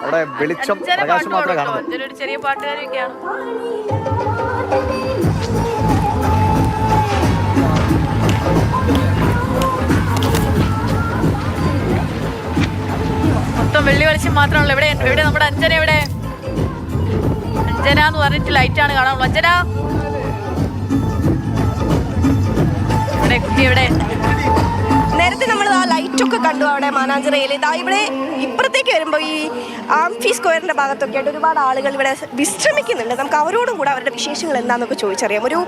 അവിടെ വെളിച്ചം പ്രകാശം മാത്രമേ കാണുന്നു. ഒരു ചെറിയ പാട്ടുകാരൊക്കെയാണ്. മൊത്തം വെള്ളി വെളിച്ചം മാത്രമാണല്ലോ. എവിടെ നമ്മുടെ അഞ്ജന? എവിടെ അഞ്ജന എന്ന് പറഞ്ഞിട്ട് ലൈറ്റാണ് കാണാനുള്ളൂ. അഞ്ജന എവിടെ? കുട്ടി എവിടെ? നേരത്തെ നമ്മൾ ആ ലൈറ്റൊക്കെ കണ്ടു അവിടെ മാനാഞ്ചിറയിൽ. ഇതാ ഇവിടെ ഇപ്പുറത്തേക്ക് വരുമ്പോൾ ഈ ആംഫി സ്ക്വയറിന്റെ ഭാഗത്തൊക്കെ ആയിട്ട് ഒരുപാട് ആളുകൾ ഇവിടെ വിശ്രമിക്കുന്നുണ്ട്. നമുക്ക് അവരോടും കൂടെ അവരുടെ വിശേഷങ്ങൾ എന്താണെന്നൊക്കെ ചോദിച്ചറിയാം. ഒരു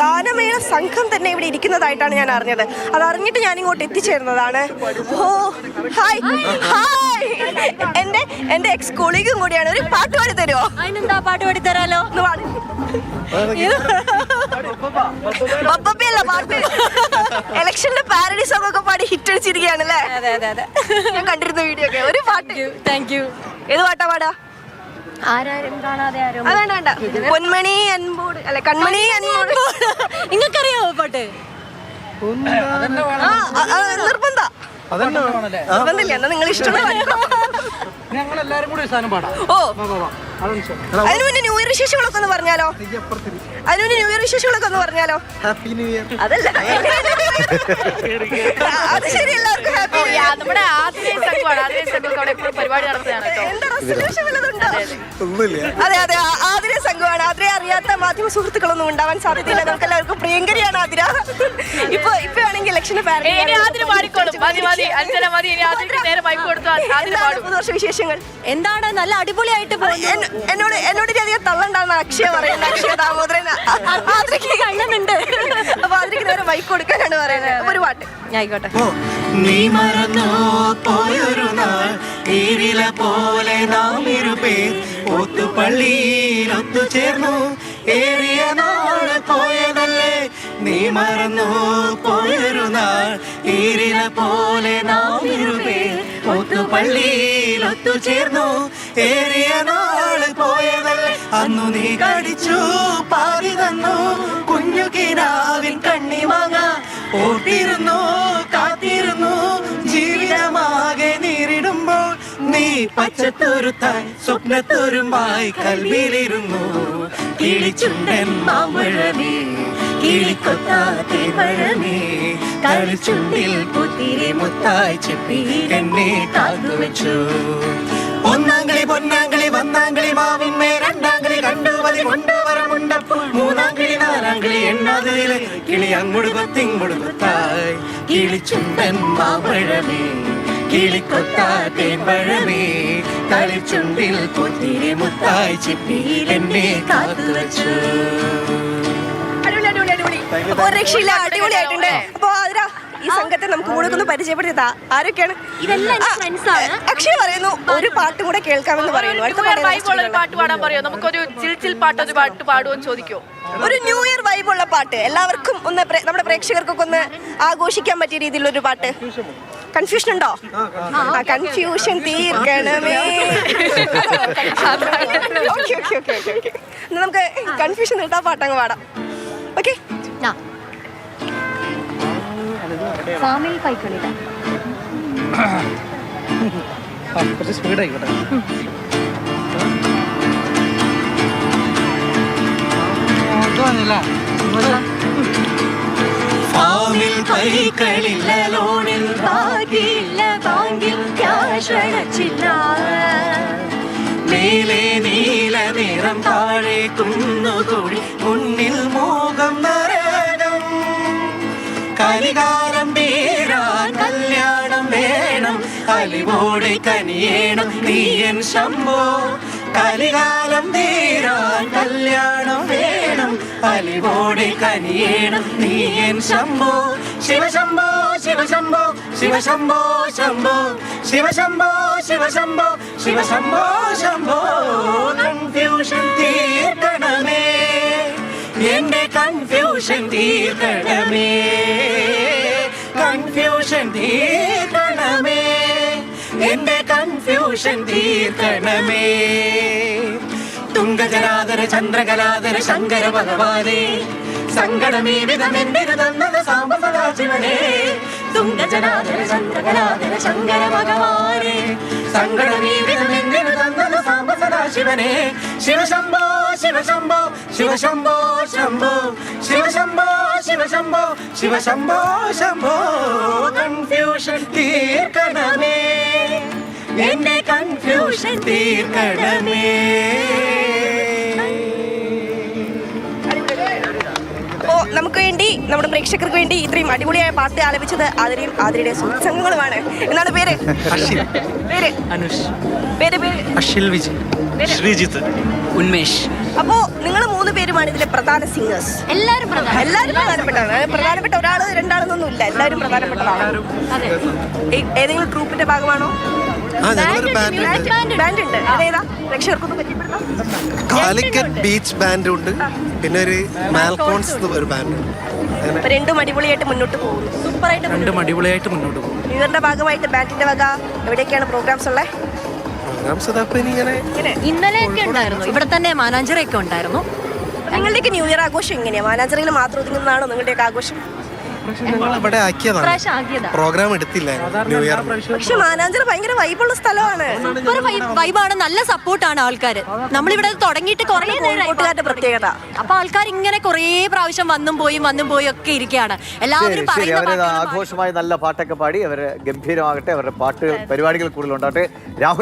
ഗാനമേള സംഘം തന്നെ ഇവിടെ ഇരിക്കുന്നതായിട്ടാണ് ഞാൻ അറിഞ്ഞത്. അതറിഞ്ഞിട്ട് ഞാൻ ഇങ്ങോട്ട് എത്തിച്ചേർന്നതാണ്. ഓ ഹായ് ഹായ്, എന്റെ എക്സ് കൊളീഗും കൂടിയാണ്. ഒരു പാട്ട് പാടി തരുമോ? അതിനെന്താ, പാട്ട് പാടി തരാലോ. ഒന്ന് പാടി. പാട്ട് ഇലക്ഷന്റെ പാരഡി സോങ് ഒക്കെ പാടി ഹിറ്റ് അടിച്ചിരിക്കുകയാണല്ലേ? ഞാൻ കണ്ടിരുന്ന വീഡിയോ ഒക്കെ. ഒരു പാട്ട്. Thank you. ഏത് പാട്ടാ പാടാ? ആരാരും കാണാതെ ആരും. വേണ്ട. പൊന്മണി അൻപോട് അല്ലെ കൺമണി അൻപോട്. നിങ്ങൾക്കറിയാവോ പാട്ട്? നിർബന്ധ നിർബന്ധമില്ല. എന്നാ നിങ്ങൾ ഇഷ്ടമുള്ള ഓ അതിനു മുന്നേ ന്യൂ ഇയർ വിശേഷങ്ങളൊക്കെ ഒന്ന് പറഞ്ഞാലോ? Happy new year. അതല്ല, അത് ശരി. എല്ലാവർക്കും ഹാപ്പി. നമ്മുടെ പരിപാടി നടത്തുകയാണ്. അതെ, ആതിര സംഘമാണ്. ആതിരയെ അറിയാത്ത മാധ്യമ സുഹൃത്തുക്കളൊന്നും ഉണ്ടാവാൻ സാധ്യതയില്ല. നമുക്ക് എല്ലാവർക്കും പ്രിയങ്കരിയാണ് ആതിര. ഇപ്പൊ ആണെങ്കിൽ ഇലക്ഷന് പുതുവർഷ വിശേഷങ്ങൾ എന്താണ്? നല്ല അടിപൊളിയായിട്ട് പോകുന്നു. എന്നോട് അധികം തള്ളണ്ടാന്ന് അക്ഷയ പറയുന്നത്. അക്ഷയ ദാമോദരൻ ആതിരയ്ക്ക് കണ്ണനുണ്ട്. അപ്പൊ ആതിരയ്ക്ക് നേരെ ബൈക്ക് കൊടുക്കാനാണ് പറയുന്നത്. അപ്പൊ ഒരു പാട്ട് ആയിക്കോട്ടെ. നീ മറന്നോ പോയൊരു നാൾ ഈരില പോലെ നാം ഇരുപേർ ഒത്തുപള്ളിയിൽ ഒത്തുചേർന്നു ഏറിയ നാള് പോയതല്ലേ. നീ മറന്നോ പോയൊരു നാൾ ഈരില പോലെ നാം ഇരുപേർ ഒത്തുപള്ളിയിൽ ഒത്തുചേർന്നു ഏറിയ നാള് പോയതല്ലേ. അന്നു നീ കടിച്ചു പാതി തന്നു കുഞ്ഞു കിനാവിൻ കണ്ണിമാങ്ങ ഓർത്തിരുന്നു കാത്തിരുന്നു ജീവിതമാകെ നേരിടുമ്പോൾ നീ പച്ചത്തുരുത്തായി സ്വപ്നത്തുരുമ്പായി കൽവിയിലിരുന്നു. കിളിച്ചുണ്ടൻ മാമ്പഴമേ കിളിക്കൊത്താത്തെ പഴമേ കളിച്ചുണ്ടിൽ പുത്തിരി മുത്തായി ചെപ്പി എന്നെ കാത്തുവെച്ചു. ഒന്നാംകളി പൊന്നാങ്കളി വന്നാങ്കളി മാവിന്മേ രണ്ടാംകളി കണ്ടുപതി കൊണ്ടുവരമുണ്ടപ്പോൾ മൂന്നാംകളി നാലാംകളി എണ്ണാതിലെ കിളി അങ്ങൊടുകൊത്തിങ്ങൊടു കൊത്തായി കിളിച്ചുണ്ടൻ മാമ്പഴമേ കിളിക്കൊത്താത്തെ പഴമേ കളിച്ചുണ്ടിൽ പുത്തിരി മുത്തായി ചെപ്പി എന്നെ കാത്തുവെച്ചു. ഒരു രക്ഷയില്ല, അടിപൊളിയായിട്ടുണ്ട്. അപ്പൊ ആതിര, ഈ സംഘത്തെ നമുക്ക് കൂടെ ഒന്ന് പരിചയപ്പെടുത്താ. ആരൊക്കെയാണ്? അക്ഷയ് പറയുന്നു ഒരു പാട്ടും കൂടെ കേൾക്കാമെന്ന് പറയുന്നു. അടുത്ത പാട്ട് പാടാൻ പറയോ? നമുക്കൊരു ചിൽ പാട്ട് പാടുമോ ചോദിക്കോ? ഒരു ന്യൂ ഇയർ വൈബുള്ള പാട്ട് എല്ലാവർക്കും ഒന്ന് നമ്മുടെ പ്രേക്ഷകർക്കൊക്കെ ഒന്ന് ആഘോഷിക്കാൻ പറ്റിയ രീതിയിലൊരു പാട്ട്. കൺഫ്യൂഷൻ ഉണ്ടോ? കൺഫ്യൂഷൻ തീർക്കണമേ. നമുക്ക് കൺഫ്യൂഷൻ തീർത്താ പാട്ടങ്ങ് പാടാം. ഓക്കെ. ഫാമിൽ പൈക്കളില്ല. കുറച്ച് സ്പീഡായിക്കോട്ടെ. ഫാമിൽ പൈക്കളില്ല, ലോണിൽ ഭാഗ്യമില്ല, ബാങ്കിൽ ക്യാഷ് അടച്ചില്ല. മേലെ നീല നിറം താഴെ കുന്നുകൂടി മുന്നിൽ മോഹം നരകം. കരികാലം തീരാൻ കല്യാണം വേണം അലിവോടെ കനിയേണം നീയൻ ശംഭോ. കലികാലം തീരാൻ കല്യാണം വേണം അലിവോടെ കനിയേണം നീയൻ ശംഭോ. ശിവശംഭോ ശിവശംഭോ ശിവശംഭോ ശംഭോ ശിവശംഭോ ശിവശംഭോ ശിവശംഭോ ശംഭോ. കൺഫ്യൂഷൻ തീർക്കണമേ എന്റെ കൺഫ്യൂഷൻ തീർക്കണമേ. കൺഫ്യൂഷൻ തീർക്കണമേ എന്റെ കൺഫ്യൂഷൻ തീർക്കണമേ. തുംഗജലാധര ചന്ദ്രകലാധര ശങ്കര ഭഗവാനേ സങ്കടമേ വിധമെന്തിനു തന്നത് സാംബ സദാശിവനേ. തുംഗജലാധര ചന്ദ്രകലാധര ശങ്കര ഭഗവാനേ സങ്കടമേ വിധമെന്തിനു തന്നത് സദാശിവനെ ശിവശംഭോ ശിവശംഭോ ശിവശംഭോ ശംഭോ ശിവശംഭോ ശിവശംഭോ ശിവശംഭോ ശംഭോ കൺഫ്യൂഷൻ തീർക്കണമേ എന്റെ കൺഫ്യൂഷൻ തീർക്കണമേ. അപ്പോൾ നമുക്ക് വേണ്ടി നമ്മുടെ പ്രേക്ഷകർക്ക് വേണ്ടി ഇത്രയും അടിപൊളിയായ പാട്ട് ആലപിച്ചത് ആതിരയും ആതിരയുടെ സുഹൃത്തുക്കളുമാണ്. എന്താണ് പേര്? പേര് അനുഷ്, പേര് പേര് അഷിൽ വിജയ്, ശ്രീജിത്ത്, ഉന്മേഷ്. അപ്പോ നിങ്ങൾ 3 പേരുമാണ് ഇതിലെ പ്രധാന സിംഗേഴ്സ്. എല്ലാരും പ്രധാനം. എല്ലാവരും പ്രധാനപ്പെട്ടാണ്. പ്രധാനപ്പെട്ട ഒരാള് രണ്ടാളെന്നൊന്നും ഇല്ല, എല്ലാവരും പ്രധാനപ്പെട്ടതാണ്. ഏതെങ്കിലും ട്രൂപ്പിന്റെ ഭാഗമാണോ? ബാൻഡ് ഉണ്ട്. അതേതാ പ്രേക്ഷകർക്കൊന്നും പരിചയപ്പെടുത്താം? കാലിക്കറ്റ് ബീച്ച് ബാൻഡ് ഉണ്ട്, പിന്നെ ഒരു മാൽക്കോൺസ് ഒരു ബാൻഡ്. അപ്പൊ രണ്ടും അടിപൊളിയായിട്ട് മുന്നോട്ട് പോകുന്നു. സൂപ്പറായിട്ട് രണ്ടും അടിപൊളിയായിട്ട് മുന്നോട്ട് പോകും. ഇവരുടെ ഭാഗമായിട്ട് ബാൻഡിന്റെ വക എവിടെയൊക്കെയാണ് പ്രോഗ്രാംസ് ഉള്ളത്? ഇന്നലെയൊക്കെ ഉണ്ടായിരുന്നു, ഇവിടെ തന്നെ മാനാഞ്ചിറയൊക്കെ ഉണ്ടായിരുന്നു. നിങ്ങളുടെയൊക്കെ ന്യൂ ഇയർ ആഘോഷം എങ്ങനെയാ? മാനാഞ്ചിറയിൽ മാത്രം ഒതുങ്ങുന്നതാണോ നിങ്ങളുടെയൊക്കെ ആഘോഷം? ഇവിടെ ആക്കിയതാണ്, ഇപ്രാവശ്യം ആക്കിയതാ. പ്രോഗ്രാം എടുത്തില്ല ന്യൂ ഇയർ. പക്ഷെ മാനാഞ്ചിറ ഭയങ്കര വൈബുള്ള സ്ഥലമാണ്. സൂപ്പർ വൈബാണ്, നല്ല സപ്പോർട്ടാണ് ആൾക്കാര്. നമ്മളിവിടെ തുടങ്ങിയിട്ട് കുറേ നേരമായി. കോഴിക്കോട്ടുകാരുടെ പ്രത്യേകത. അപ്പൊ ആൾക്കാർ ഇങ്ങനെ കുറേ പ്രാവശ്യം വന്നും പോയി ഒക്കെ ഇരിക്കുകയാണ്. എല്ലാവരും ശരി, പറയുന്ന അവര് പാട്ടുകൾ ആഘോഷമായി നല്ല പാട്ടൊക്കെ പാടി അവര് ഗംഭീരമാകട്ടെ, അവരുടെ പാട്ട് പരിപാടികൾ കൂടുതലുണ്ടാകട്ടെ. രാഹുൽ